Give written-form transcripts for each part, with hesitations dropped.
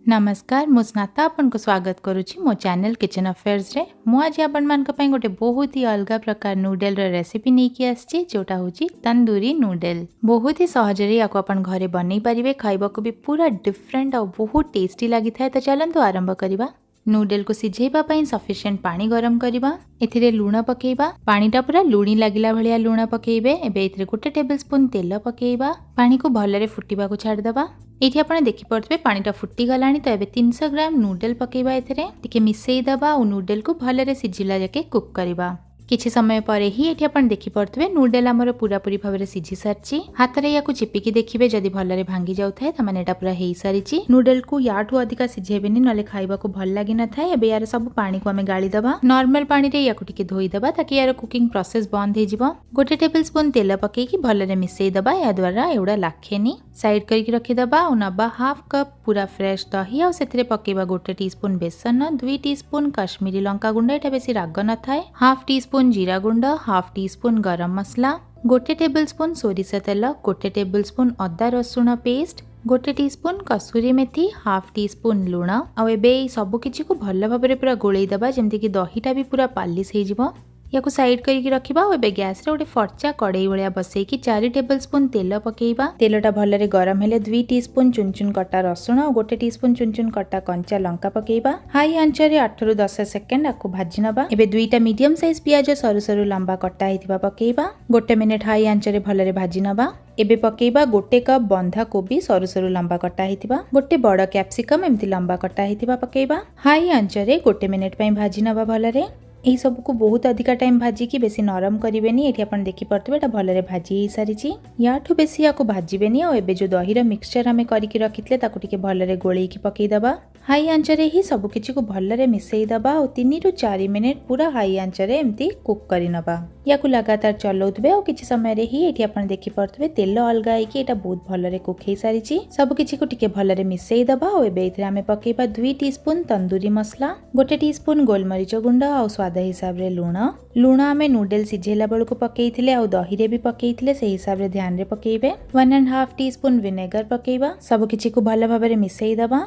नमस्कार मु स्नाता आपन को स्वागत करुछि मो चैनल किचन अफेयर्स रे। मु आज आपन मान पई गोटे बहुत ही अलग प्रकार नूडल रो रेसिपी नै कि आछि जोटा होछि तंदूरी नूडल। बहुत ही सहज रे याको अपन घरे बनै परिबे, खाइबा को भी पूरा डिफरेंट और बहुत टेस्टी लागि थाए। तो चलंतु आरंभ करिबा। नूडल को सिझेबा पई सफिशिएंट पानी गरम करिबा, एथिरे लूण पकेइबा, पानीटा पूरा लूणी लागिला भलिया लूण पकेइबे। एबे एथिरे 1 टेबलस्पून तेल पकेइबा, पानी को भलरे फुटिबा को छाड़ दबा। एठी आपण देखि पड़तबे पानीटा फुटी गलानी। तो एबे 300 ग्राम नूडल पकेइबा, एथिरे टिके मिसेई दबा और नूडल को भलरे सिझिला जाके कुक करिबा। किछि समय परे ही एठी आपण देखि पड़तबे नूडल हमर पूरा पूरी भाबरे सिझी सारची। हातरे याकू चिपिकी देखिबे, जदि भलरे भांगी जाउ थाए त माने एटा पूरा हेई सारिची। नूडल को याठू अधिका सिझेबेनी नले खाइबा को भल लागि न थाए। एबे यार सब पानी को हमें गाली दबा। नॉर्मल पानी रे याकू टिके धोई दबा ताकि यार कुकिंग प्रोसेस बंद हे जिवो। 1 टेबलस्पून तेल पकेई की भलरे मिसेई दबा। या द्वारा एउडा लाखेनी। साइड करके रखि दबा और नबा हाफ कप पूरा फ्रेश दही और सेथिरे पकेइबा 1 टीस्पून बेसन, 2 टीस्पून कश्मीरी लंका गुंड, एटा बेसी राग न थाए, हाफ टीस्पून जीरा गुंड, हाफ टीस्पून गरम मसला, 1 टेबलस्पून सोरिष तेल, 1 टेबलस्पून अदा रसुण पेस्ट, 1 टीस्पून कसूरी मेथी, हाफ टीस्पून लूण। आ एबे सब किछि को भल भाबरे पूरा गोळेई दबा जेमति कि दहीटा भी पूरा पालिस हे जिवो। याकू साइड करके रखिबा। एबे गैस रे गोटे फर्चा कड़ाई भलिया बसई की 4 टेबलस्पून तेल पकेइबा। तेलटा भलरे गरम हेले 2 टीस्पून चुन चुन कटा रसुण और 1 टीस्पून चुन चुन कटा कंचा लंका पकेइबा। हाई आंच रे 8 रु 10 सेकेंड आकू भाजी नबा। एबे 2टा मीडियम साइज प्याज सरू सरू लंबा कटा हेतिबा पकेइबा। 1 मिनिट हाई आंच रे भलरे भाजी नबा। एबे पकेइबा 1 कप बंधा कोबी सरू सरू लंबा कटा हेतिबा। 1 बड़ कैप्सिकम एमति लंबा कटा हेतिबा पकेइबा। हाई आंच रे 1 मिनिट पई भाजी नबा भलरे। एही सब को बहुत अधिका टाइम भाजी की बेसी नरम करिवेनी। एठी आपण देखि पड़तबे एटा भलरे भाजी हे सारिची। याठू बेसी याको भाजीबेनी। और एबे जो दही रो मिक्सचर हमें करिकि रखितले ताकू टिके भलरे गोळेई की पकेई दबा। हाई आंच रे ही सब किछि को भलरे मिसेई दबा और 3 रु 4 मिनिट पूरा हाई आंच रे एमती कुक करि नबा। याकू लगातार चलौतबे और किछि समय रे ही एठी आपण देखि पड़तबे तेल अलगा हे कि एटा बहुत भलरे कुक हे सारिची। सब किछि को टिके भलरे मिसेई दबा। और एबे इथरे हमें पकेइबा 2 टीस्पून तंदूरी मसला, 1 टीस्पून गोलमरीच गुंड और स्वाद हिसाब रे लूण हमें नूडल सिझेला बेल को पकेइथिले और दही रे भी पकेइथिले से हिसाब रे ध्यान रे पकेइबे। 1.5 टीस्पून विनेगर पकेइबा। सब किछि को भल भाबरे मिसेई दबा।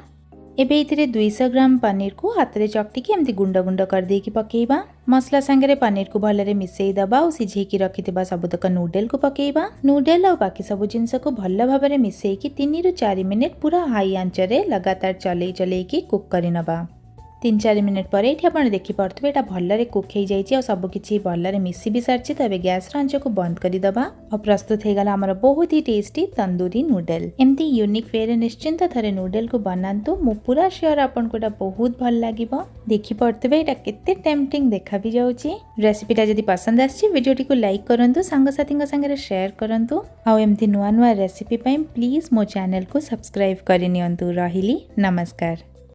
एबे इथिरे 200 ग्राम पनीर को हाथ रे चकटी की एमती गुंड गुंड कर दे की पकेइबा। मसला संगे पनीर को भलरे मिसेई दबा और सिझे की रखिथिबा सबतक नूडल को पकेइबा। नूडल और बाकी सब जिंस को भल भाबरे मिसेई की 3 रु 4 मिनिट पूरा हाई आंच रे लगातार चलेई चलेई की कुक करि नबा। 3-4 मिनिट पर एठी आपण देखि पड़तबे एटा भलरे कुक हे जाईची और सब किछि भलरे मिसी भी सारची। तबे गैस रो आंच को बंद करि दबा और प्रस्तुत हे गला हमर बहुत ही टेस्टी तंदूरी नूडल। एमती यूनिक वे रे निश्चिंत थरे नूडल को बनांतु। मु पूरा श्योर आपण को एटा बहुत भल लागिबो। देखि पड़तबे एटा केते टेम्पटिंग देखा भी जाउची। रेसिपीटा जदि पसंद आछि वीडियोटी को लाइक करंतु, संग साथी संगे शेयर करंतु और एमती नुआ नुआ रेसिपी पई प्लीज मो चैनल को सब्सक्राइब करि नियंतु। रहिली नमस्कार।